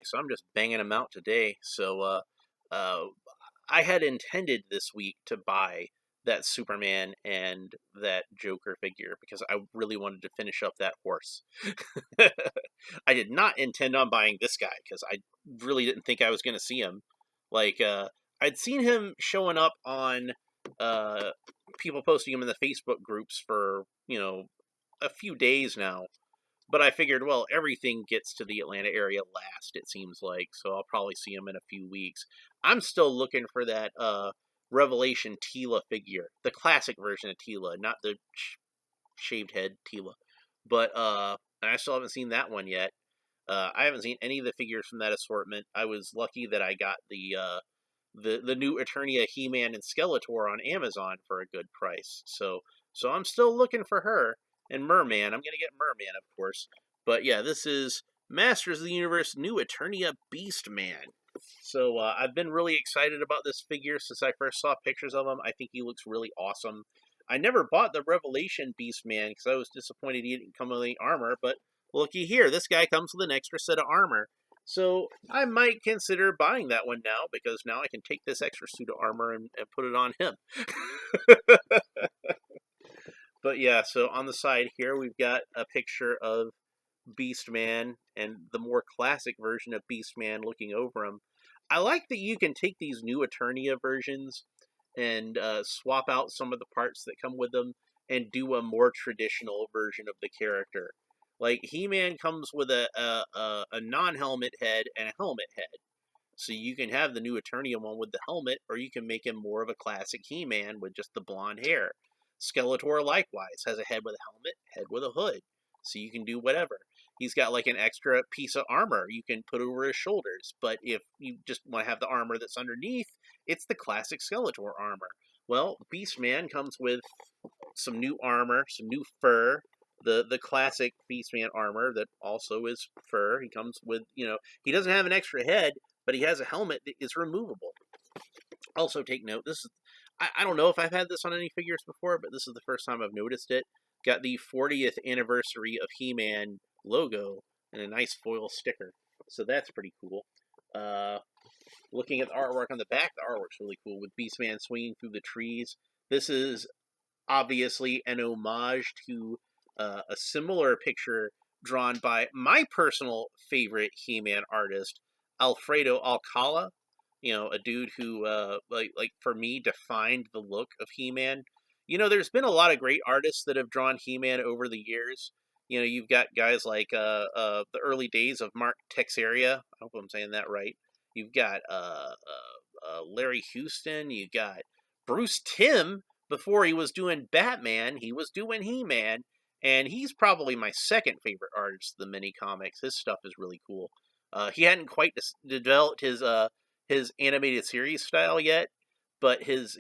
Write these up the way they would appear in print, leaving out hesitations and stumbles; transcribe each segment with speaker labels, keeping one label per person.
Speaker 1: so I'm just banging them out today. Uh, I had intended this week to buy that Superman and that Joker figure because I really wanted to finish up that horse. I did not intend on buying this guy because I really didn't think I was going to see him. Like, I'd seen him showing up on uh, people posting him in the Facebook groups for, a few days now. But I figured, well, everything gets to the Atlanta area last, it seems like, so I'll probably see him in a few weeks. I'm still looking for that Revelation Tila figure, the classic version of Tila, not the shaved head Tila. But and I still haven't seen that one yet. I haven't seen any of the figures from that assortment. I was lucky that I got the new Eternia He-Man and Skeletor on Amazon for a good price. So I'm still looking for her. And Merman, I'm gonna get Merman, of course. But yeah, this is Masters of the Universe New Eternia Beastman. So I've been really excited about this figure since I first saw pictures of him. I think he looks really awesome. I never bought the Revelation Beastman because I was disappointed he didn't come with any armor. But looky here, this guy comes with an extra set of armor. So I might consider buying that one now because now I can take this extra suit of armor and put it on him. But yeah, so on the side here, we've got a picture of Beastman and the more classic version of Beastman looking over him. I like that you can take these new Eternia versions and swap out some of the parts that come with them and do a more traditional version of the character. Like, He-Man comes with a non-helmet head and a helmet head. So you can have the new Eternia one with the helmet, or you can make him more of a classic He-Man with just the blonde hair. Skeletor likewise has a head with a helmet, head with a hood. So you can do whatever. He's got like an extra piece of armor you can put over his shoulders. But if you just want to have the armor that's underneath, it's the classic Skeletor armor. Well, Beastman comes with some new armor, some new fur. The classic Beastman armor that also is fur. He comes with, he doesn't have an extra head, but he has a helmet that is removable. Also, take note, this is, I don't know if I've had this on any figures before, but this is the first time I've noticed it. Got the 40th anniversary of He-Man logo and a nice foil sticker. So that's pretty cool. Looking at the artwork on the back, the artwork's really cool with Beastman swinging through the trees. This is obviously an homage to a similar picture drawn by my personal favorite He-Man artist, Alfredo Alcala. A dude who, like for me, defined the look of He-Man. There's been a lot of great artists that have drawn He-Man over the years. You've got guys like the early days of Mark Texeira. I hope I'm saying that right. You've got Larry Houston. You got Bruce Timm. Before he was doing Batman, he was doing He-Man. And he's probably my second favorite artist of the mini comics. His stuff is really cool. He hadn't quite developed his animated series style yet, but his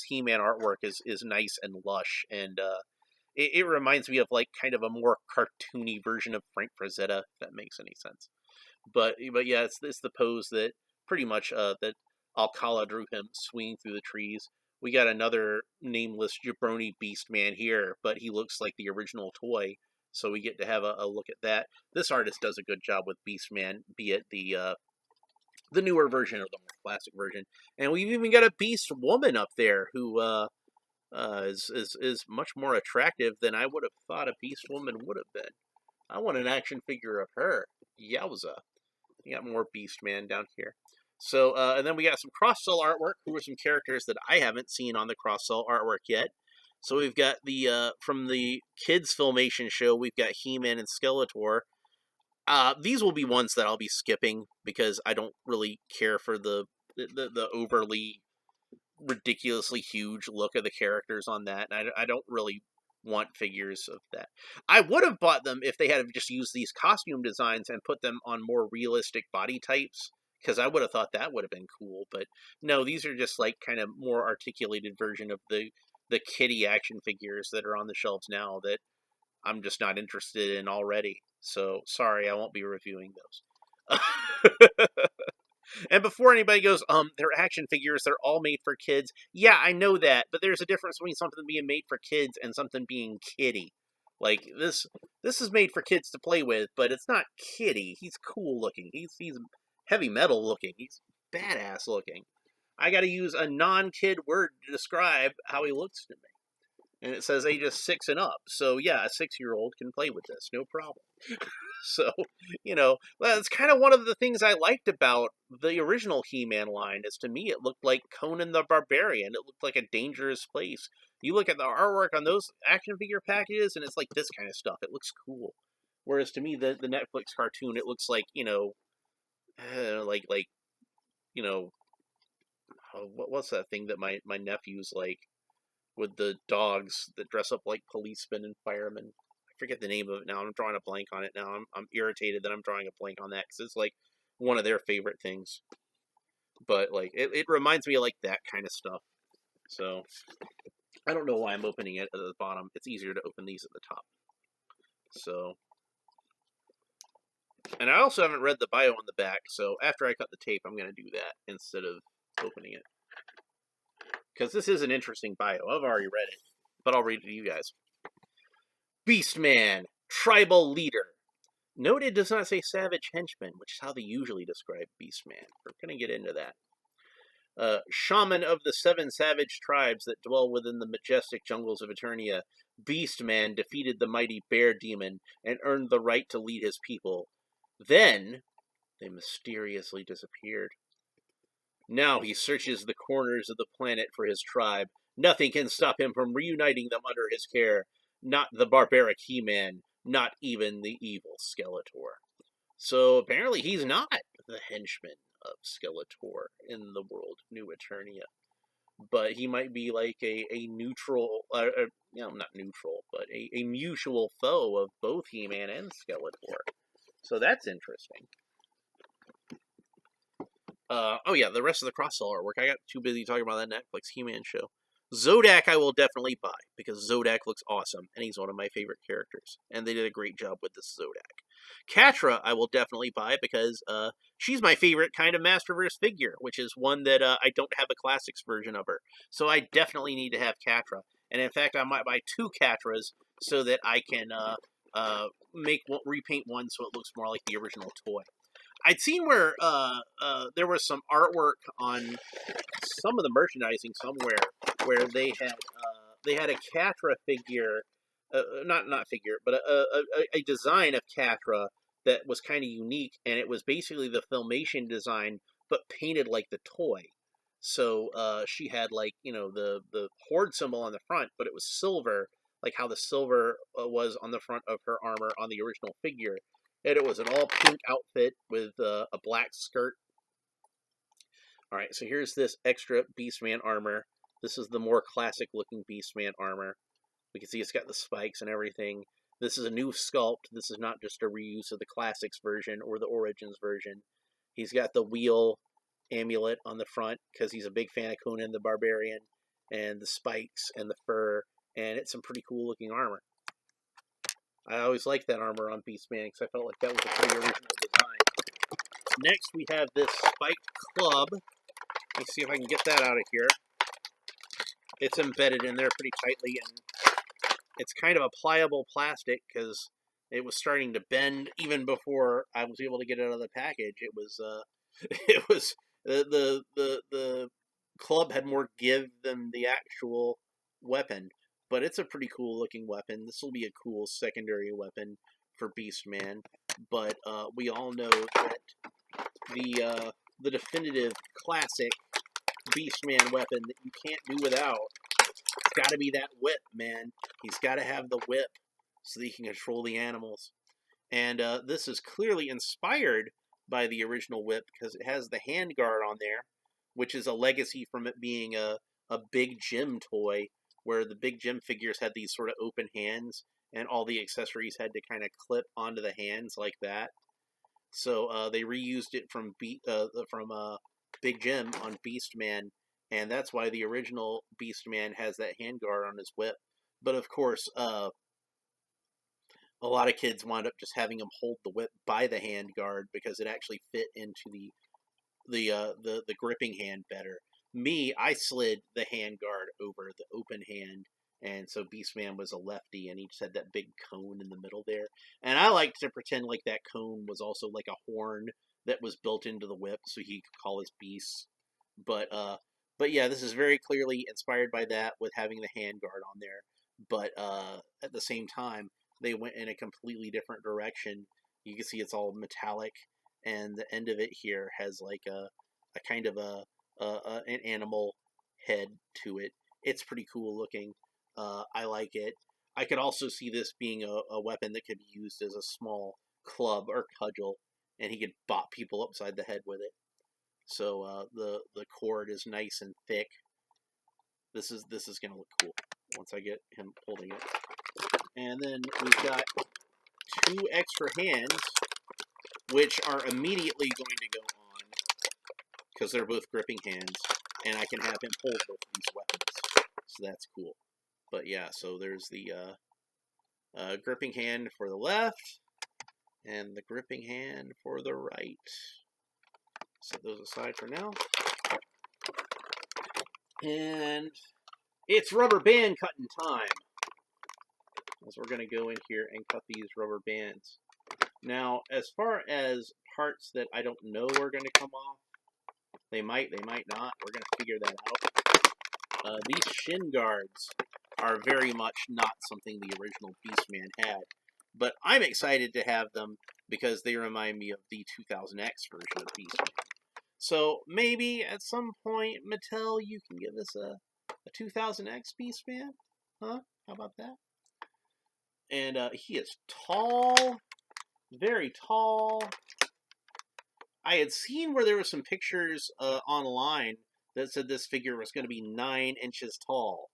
Speaker 1: He-Man artwork is nice and lush, and it reminds me of like kind of a more cartoony version of Frank Frazetta, if that makes any sense. But yeah, it's the pose that pretty much that Alcala drew him swinging through the trees. We got another nameless jabroni beast man here, but he looks like the original toy, so we get to have a look at that. This artist does a good job with Beastman, be it the newer version or the more classic version. And we've even got a Beast Woman up there who is much more attractive than I would have thought a Beast Woman would have been. I want an action figure of her. Yowza. We got more Beast Man down here. So, and then we got some cross-cell artwork. Who are some characters that I haven't seen on the cross-cell artwork yet. So we've got from the kids filmation show, we've got He-Man and Skeletor. These will be ones that I'll be skipping because I don't really care for the overly ridiculously huge look of the characters on that. And I don't really want figures of that. I would have bought them if they had just used these costume designs and put them on more realistic body types, because I would have thought that would have been cool. But no, these are just like kind of more articulated version of the kitty action figures that are on the shelves now that I'm just not interested in already. So sorry, I won't be reviewing those. And before anybody goes, they're action figures, they're all made for kids. Yeah, I know that, but there's a difference between something being made for kids and something being kiddie. Like this is made for kids to play with, but it's not kiddie. He's cool looking. He's heavy metal looking. He's badass looking. I got to use a non-kid word to describe how he looks to me. And it says ages 6 and up. So yeah, a 6-year-old can play with this, no problem. So, that's kind of one of the things I liked about the original He-Man line, is to me it looked like Conan the Barbarian. It looked like a dangerous place. You look at the artwork on those action figure packages, and it's like this kind of stuff. It looks cool. Whereas to me, the Netflix cartoon, it looks like, you know, what's that thing that my nephews like, with the dogs that dress up like policemen and firemen? I forget the name of it now. I'm drawing a blank on it now. I'm irritated that I'm drawing a blank on that, because it's like one of their favorite things. But like it reminds me of like that kind of stuff. So I don't know why I'm opening it at the bottom. It's easier to open these at the top. So, and I also haven't read the bio on the back. So after I cut the tape, I'm going to do that instead of opening it, because this is an interesting bio. I've already read it, but I'll read it to you guys. Beastman, tribal leader. Note it does not say savage henchman, which is how they usually describe Beastman. We're going to get into that. Shaman of the 7 savage tribes that dwell within the majestic jungles of Eternia, Beastman defeated the mighty bear demon and earned the right to lead his people. Then, they mysteriously disappeared. Now he searches the corners of the planet for his tribe. Nothing can stop him from reuniting them under his care. Not the barbaric He-Man, not even the evil Skeletor. So apparently he's not the henchman of Skeletor in the world of New Eternia. But he might be like a neutral, not neutral, but a mutual foe of both He-Man and Skeletor. So that's interesting. The rest of the cross-sell artwork. I got too busy talking about that Netflix He-Man show. Zodak I will definitely buy, because Zodak looks awesome, and he's one of my favorite characters. And they did a great job with this Zodak. Catra I will definitely buy, because she's my favorite kind of Masterverse figure, which is one that I don't have a classics version of her. So I definitely need to have Catra. And in fact, I might buy 2 Catras so that I can repaint one so it looks more like the original toy. I'd seen where there was some artwork on some of the merchandising somewhere where they had a Catra figure, not figure, but a design of Catra that was kind of unique, and it was basically the Filmation design but painted like the toy. So she had like the horde symbol on the front, but it was silver, like how the silver was on the front of her armor on the original figure. And it was an all pink outfit with a black skirt. All right, so here's this extra Beastman armor. This is the more classic looking Beastman armor. We can see it's got the spikes and everything. This is a new sculpt. This is not just a reuse of the classics version or the origins version. He's got the wheel amulet on the front because he's a big fan of Conan the Barbarian, and the spikes and the fur, and it's some pretty cool looking armor. I always liked that armor on Beastman because I felt like that was a pretty original design. Next, we have this spiked club. Let me see if I can get that out of here. It's embedded in there pretty tightly, and it's kind of a pliable plastic because it was starting to bend even before I was able to get it out of the package. It was, the club had more give than the actual weapon. But it's a pretty cool looking weapon. This will be a cool secondary weapon for Beastman. But we all know that the definitive classic Beastman weapon that you can't do without, it's got to be that whip, man. He's got to have the whip so that he can control the animals. And this is clearly inspired by the original whip because it has the handguard on there, which is a legacy from it being a Big Jim toy, where the Big Jim figures had these sort of open hands, and all the accessories had to kind of clip onto the hands like that. So they reused it from Big Jim on Beastman, and that's why the original Beastman has that handguard on his whip. But of course, a lot of kids wound up just having him hold the whip by the handguard because it actually fit into the gripping hand better. Me, I slid the handguard over the open hand And so Beastman was a lefty, and he just had that big cone in the middle there. And I like to pretend like that cone was also like a horn that was built into the whip, so he could call his beasts. But but yeah, this is very clearly inspired by that, with having the handguard on there. But at the same time, they went in a completely different direction. You can see it's all metallic, and the end of it here has like a kind of an animal head to it. It's pretty cool looking. I like it. I could also see this being a weapon that could be used as a small club or cudgel, and he could bop people upside the head with it. So the cord is nice and thick. This is gonna look cool once I get him holding it. And then we've got 2 extra hands, which are immediately going to go on because they're both gripping hands, and I can have him hold both of these weapons. So that's cool. But yeah, so there's the gripping hand for the left and the gripping hand for the right. Set those aside for now. And it's rubber band cutting time. As we're going to go in here and cut these rubber bands. Now, as far as parts that I don't know are going to come off, they might not. We're going to figure that out. These shin guards are very much not something the original Beastman had. But I'm excited to have them because they remind me of the 2000X version of Beastman. So maybe at some point, Mattel, you can give us a 2000X Beastman? Huh? How about that? And he is tall, very tall. I had seen where there were some pictures online that said this figure was going to be 9 inches tall,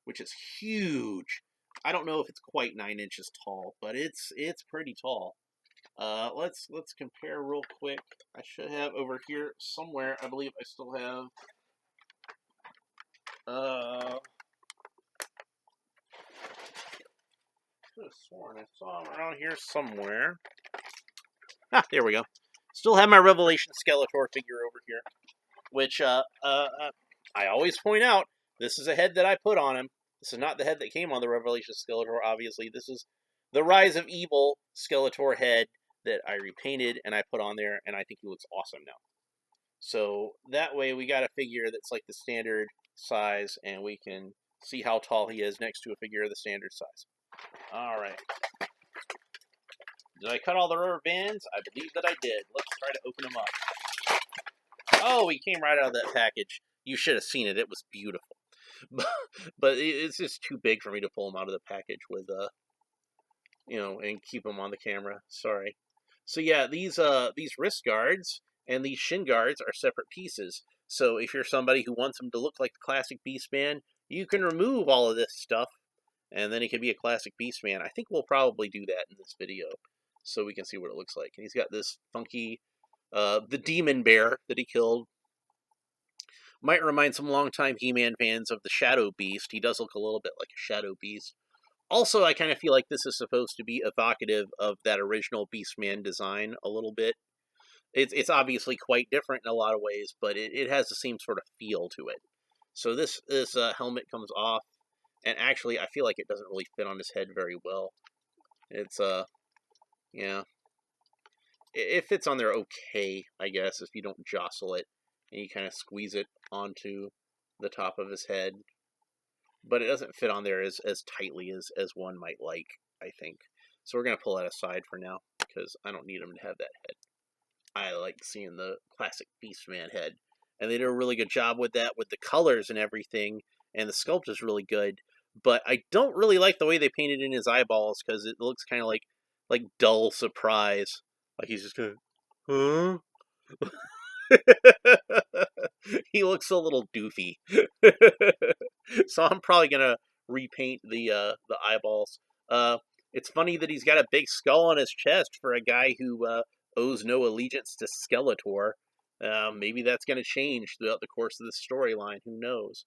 Speaker 1: which is huge. I don't know if it's quite 9 inches tall, but it's pretty tall. Let's compare real quick. I should have over here somewhere. I believe I still have. Could have sworn I saw him around here somewhere. Ah, there we go. Still have my Revelation Skeletor figure over here, which I always point out. This is a head that I put on him. This is not the head that came on the Revelation Skeletor. Obviously, this is the Rise of Evil Skeletor head that I repainted and I put on there, and I think he looks awesome now. So that way we got a figure that's like the standard size, and we can see how tall he is next to a figure of the standard size. Alright. Did I cut all the rubber bands? I believe that I did. Let's try to open them up. Oh, he came right out of that package. You should have seen it. It was beautiful. But it's just too big for me to pull him out of the package with, and keep him on the camera. Sorry. So yeah, these wrist guards and these shin guards are separate pieces. So if you're somebody who wants them to look like the classic Beastman, you can remove all of this stuff, and then it can be a classic Beastman. I think we'll probably do that in this video, so we can see what it looks like. And he's got this funky, the demon bear that he killed. Might remind some longtime He-Man fans of the Shadow Beast. He does look a little bit like a Shadow Beast. Also, I kind of feel like this is supposed to be evocative of that original Beastman design a little bit. It's obviously quite different in a lot of ways, but it has the same sort of feel to it. So this helmet comes off, and actually I feel like it doesn't really fit on his head very well. It's, yeah. It fits on there okay, I guess, if you don't jostle it, and you kind of squeeze it onto the top of his head. But it doesn't fit on there as tightly as one might like, I think. So we're going to pull that aside for now, because I don't need him to have that head. I like seeing the classic Beastman head. And they did a really good job with that, with the colors and everything, and the sculpt is really good. But I don't really like the way they painted in his eyeballs, because it looks kind of like dull surprise. Like he's just going, huh? He looks a little doofy. So I'm probably gonna repaint the eyeballs. It's funny that he's got a big skull on his chest for a guy who owes no allegiance to Skeletor. Maybe that's gonna change throughout the course of the storyline. Who knows?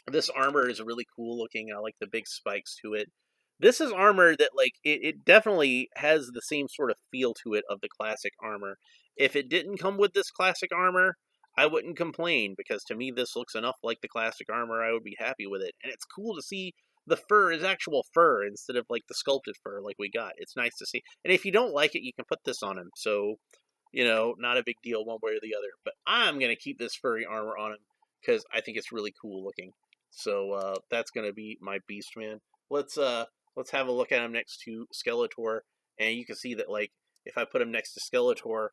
Speaker 1: This armor is really cool looking. I like the big spikes to it. This is armor that, like, it definitely has the same sort of feel to it of the classic armor. If it didn't come with this classic armor, I wouldn't complain, because to me this looks enough like the classic armor. I would be happy with it. And it's cool to see the fur is actual fur instead of like the sculpted fur like we got. It's nice to see. And if you don't like it, you can put this on him. So, you know, not a big deal one way or the other. But I'm going to keep this furry armor on him because I think it's really cool looking. So that's going to be my Beastman. Let's have a look at him next to Skeletor, and you can see that, like, if I put him next to Skeletor,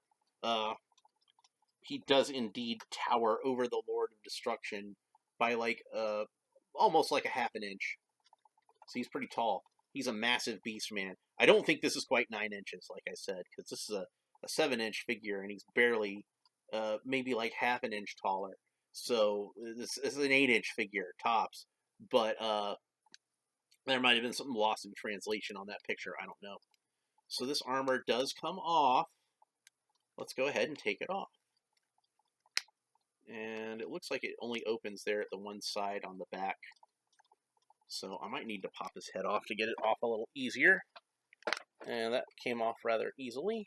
Speaker 1: he does indeed tower over the Lord of Destruction by like almost like a half an inch. So he's pretty tall. He's a massive beast man. I don't think this is quite 9 inches, like I said, because this is a 7-inch figure, and he's barely maybe like half an inch taller. So this is an 8-inch figure tops. But there might have been something lost in translation on that picture. I don't know. So this armor does come off. Let's go ahead and take it off. And it looks like it only opens there at the one side on the back. So I might need to pop his head off to get it off a little easier. And that came off rather easily.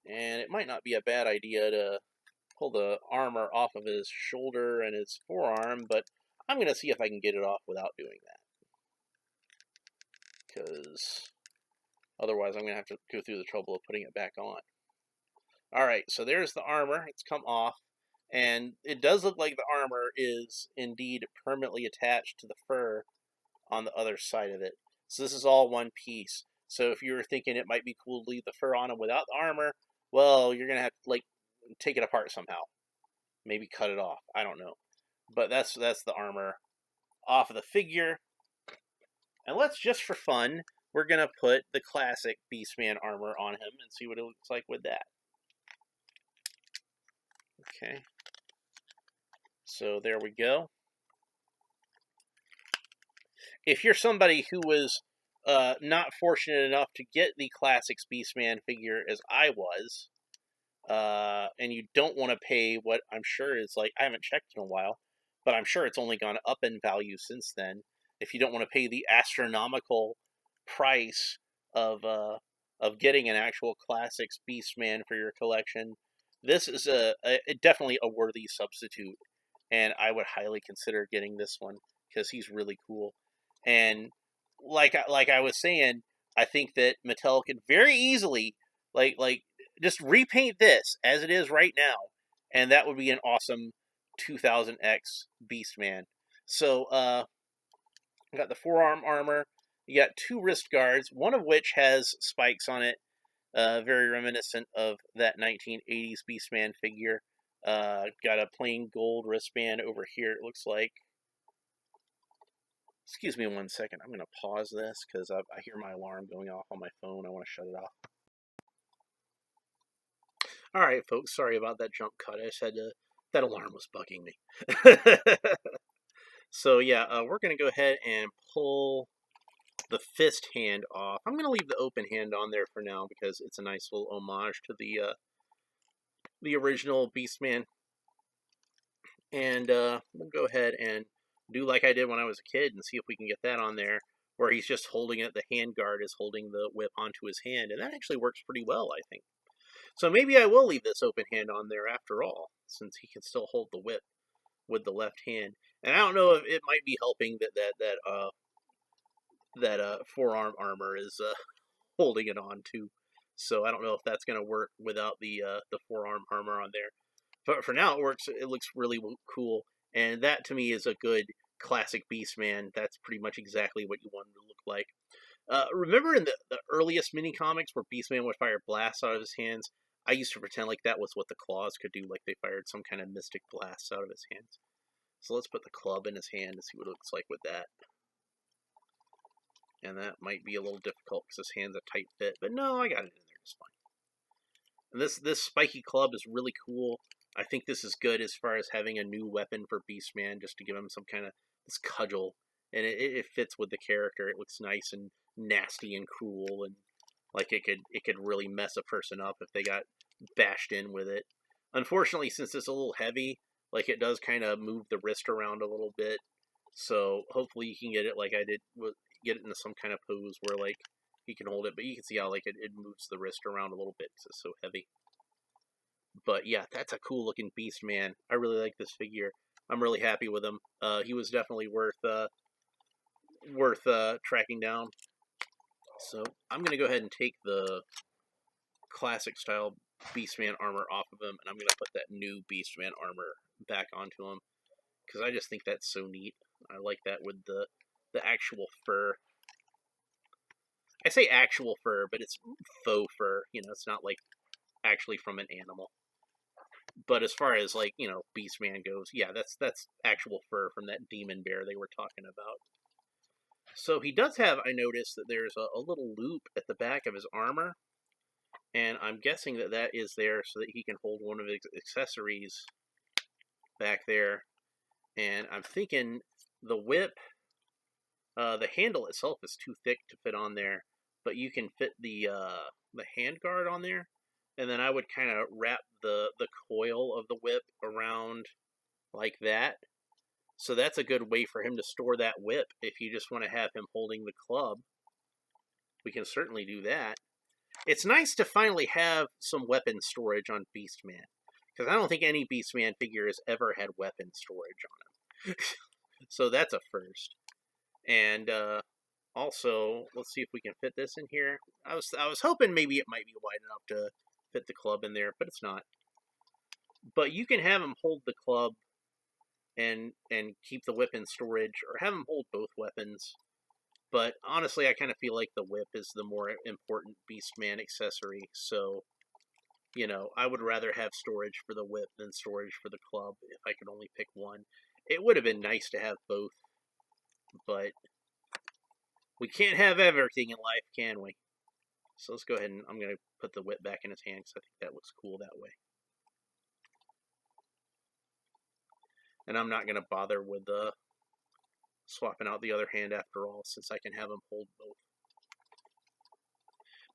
Speaker 1: And it might not be a bad idea to pull the armor off of his shoulder and his forearm, but I'm going to see if I can get it off without doing that. Because otherwise I'm going to have to go through the trouble of putting it back on. Alright, so there's the armor. It's come off. And it does look like the armor is indeed permanently attached to the fur on the other side of it. So this is all one piece. So if you were thinking it might be cool to leave the fur on him without the armor, well, you're going to have to, like, take it apart somehow. Maybe cut it off. I don't know. But that's the armor off of the figure. And let's, just for fun, we're going to put the classic Beastman armor on him and see what it looks like with that. Okay. So there we go. If you're somebody who was not fortunate enough to get the Classics Beastman figure as I was, and you don't want to pay what I'm sure is, like, I haven't checked in a while, but I'm sure it's only gone up in value since then. If you don't want to pay the astronomical price of getting an actual Classics Beastman for your collection, this is definitely a worthy substitute, and I would highly consider getting this one because he's really cool. And like I was saying, I think that Mattel could very easily like just repaint this as it is right now, and that would be an awesome 2000X Beastman. So you got the forearm armor. You got 2 wrist guards, one of which has spikes on it, very reminiscent of that 1980s Beastman figure. Got a plain gold wristband over here, it looks like. Excuse me 1 second. I'm going to pause this because I hear my alarm going off on my phone. I want to shut it off. Alright, folks. Sorry about that jump cut. I just had to... That alarm was bugging me. So, yeah, we're going to go ahead and pull the fist hand off. I'm going to leave the open hand on there for now because it's a nice little homage to the original Beastman. And we'll go ahead and do like I did when I was a kid and see if we can get that on there, where he's just holding it. The hand guard is holding the whip onto his hand, and that actually works pretty well, I think. So maybe I will leave this open hand on there after all, since he can still hold the whip with the left hand. And I don't know if it might be helping that forearm armor is holding it on too. So I don't know if that's going to work without the forearm armor on there. But for now, it works. It looks really cool, and that to me is a good classic Beastman. That's pretty much exactly what you want him to look like. Remember in the earliest mini comics where Beastman would fire blasts out of his hands? I used to pretend like that was what the claws could do, like they fired some kind of mystic blasts out of his hands. So let's put the club in his hand and see what it looks like with that. And that might be a little difficult because his hand's a tight fit, but no, I got it in there just fine. And this spiky club is really cool. I think this is good as far as having a new weapon for Beastman, just to give him some kind of this cudgel, and it fits with the character. It looks nice and nasty and cruel, and like it could really mess a person up if they got bashed in with it. Unfortunately, since it's a little heavy, like it does kind of move the wrist around a little bit. So hopefully you can get it like I did, get it into some kind of pose where like he can hold it, but you can see how like it moves the wrist around a little bit because it's so heavy. But yeah, that's a cool looking beast, man. I really like this figure. I'm really happy with him. He was definitely worth tracking down. So I'm gonna go ahead and take the classic style Beastman armor off of him, and I'm gonna put that new Beastman armor back onto him because I just think that's so neat. I like that with the actual fur. I say actual fur, but it's faux fur. You know, it's not like actually from an animal. But as far as like Beastman goes, yeah, that's actual fur from that demon bear they were talking about. So he does have, I noticed that there's a little loop at the back of his armor, and I'm guessing that that is there so that he can hold one of his accessories back there. And I'm thinking the whip, the handle itself is too thick to fit on there, but you can fit the handguard on there, and then I would kind of wrap the coil of the whip around like that. So that's a good way for him to store that whip. If you just want to have him holding the club, we can certainly do that. It's nice to finally have some weapon storage on Beastman, because I don't think any Beastman figure has ever had weapon storage on him. So that's a first. And also, let's see if we can fit this in here. I was hoping maybe it might be wide enough to fit the club in there, but it's not. But you can have him hold the club and keep the whip in storage, or have him hold both weapons. But honestly, I kind of feel like the whip is the more important Beastman accessory. So, I would rather have storage for the whip than storage for the club if I could only pick one. It would have been nice to have both, but we can't have everything in life, can we? So let's go ahead and I'm going to put the whip back in his hand because I think that looks cool that way. And I'm not going to bother with swapping out the other hand after all, since I can have him hold both.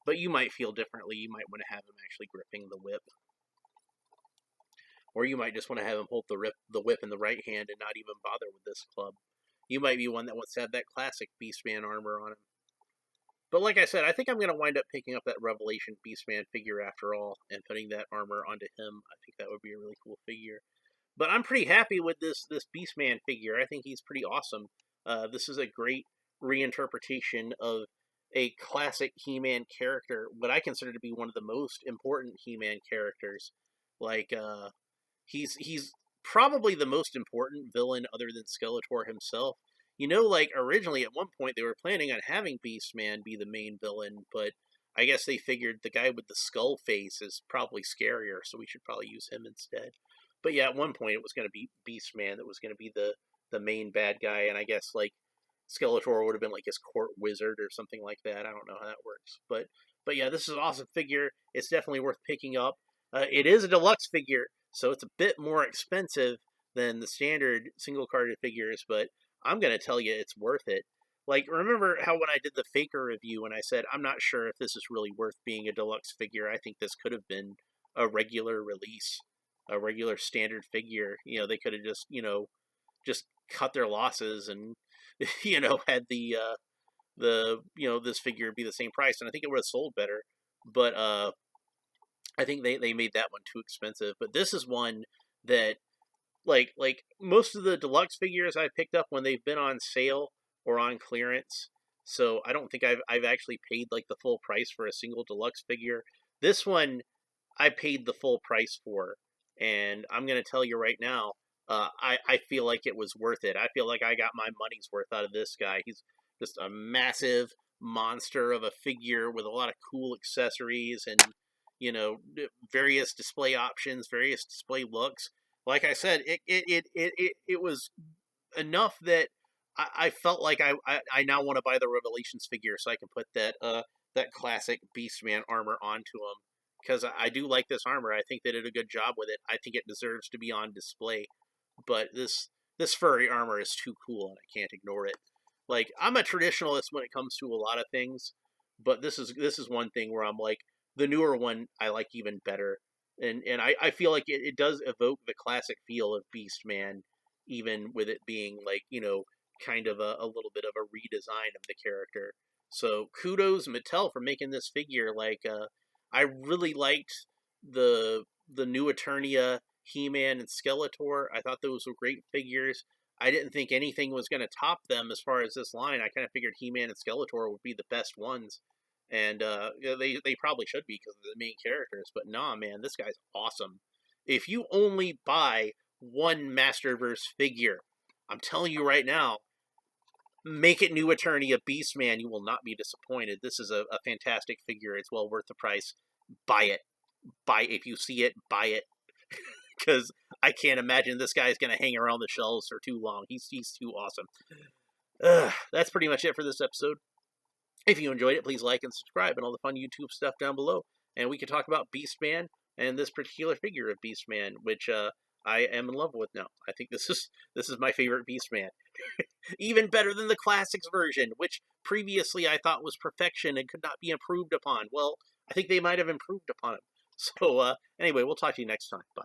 Speaker 1: But you might feel differently. You might want to have him actually gripping the whip. Or you might just want to have him hold the whip in the right hand and not even bother with this club. You might be one that wants to have that classic Beastman armor on him. But like I said, I think I'm going to wind up picking up that Revelation Beastman figure after all and putting that armor onto him. I think that would be a really cool figure. But I'm pretty happy with this Beastman figure. I think he's pretty awesome. This is a great reinterpretation of a classic He-Man character, what I consider to be one of the most important He-Man characters. Like, he's probably the most important villain other than Skeletor himself. Like originally at one point they were planning on having Beastman be the main villain, but I guess they figured the guy with the skull face is probably scarier, so we should probably use him instead. But yeah, at one point it was going to be Beastman that was going to be the main bad guy, and I guess like Skeletor would have been like his court wizard or something like that. I don't know how that works, but yeah, this is an awesome figure. It's definitely worth picking up. It is a deluxe figure, so it's a bit more expensive than the standard single carded figures, but I'm going to tell you it's worth it. Like, remember how when I did the Faker review and I said, I'm not sure if this is really worth being a deluxe figure. I think this could have been a regular release, a regular standard figure. They could have just cut their losses and, had this figure be the same price. And I think it would have sold better. But I think they made that one too expensive. But this is one that, like most of the deluxe figures I picked up when they've been on sale or on clearance. So I don't think I've actually paid like the full price for a single deluxe figure. This one I paid the full price for, and I'm gonna tell you right now, I feel like it was worth it. I feel like I got my money's worth out of this guy. He's just a massive monster of a figure with a lot of cool accessories and various display options, various display looks. Like I said, it was enough that I felt like I now want to buy the Revelations figure so I can put that classic Beastman armor onto him, because I do like this armor. I think they did a good job with it. I think it deserves to be on display. But this furry armor is too cool and I can't ignore it. Like, I'm a traditionalist when it comes to a lot of things, but this is one thing where I'm like, the newer one I like even better. And I feel like it does evoke the classic feel of Beastman, even with it being like, kind of a little bit of a redesign of the character. So kudos Mattel for making this figure. Like, I really liked the the new Eternia, He-Man, and Skeletor. I thought those were great figures. I didn't think anything was going to top them as far as this line. I kind of figured He-Man and Skeletor would be the best ones, and they probably should be because of the main characters. But nah, man, this guy's awesome. If you only buy one Masterverse figure, I'm telling you right now, make it New Eternia Beastman. You will not be disappointed. This is a fantastic figure. It's well worth the price. Buy it. Buy if you see it, buy it. Because I can't imagine this guy's going to hang around the shelves for too long. He's too awesome. That's pretty much it for this episode. If you enjoyed it, please like and subscribe and all the fun YouTube stuff down below. And we can talk about Beastman and this particular figure of Beastman, which I am in love with now. I think this is my favorite Beastman. Even better than the Classics version, which previously I thought was perfection and could not be improved upon. Well, I think they might have improved upon it. So anyway, we'll talk to you next time. Bye.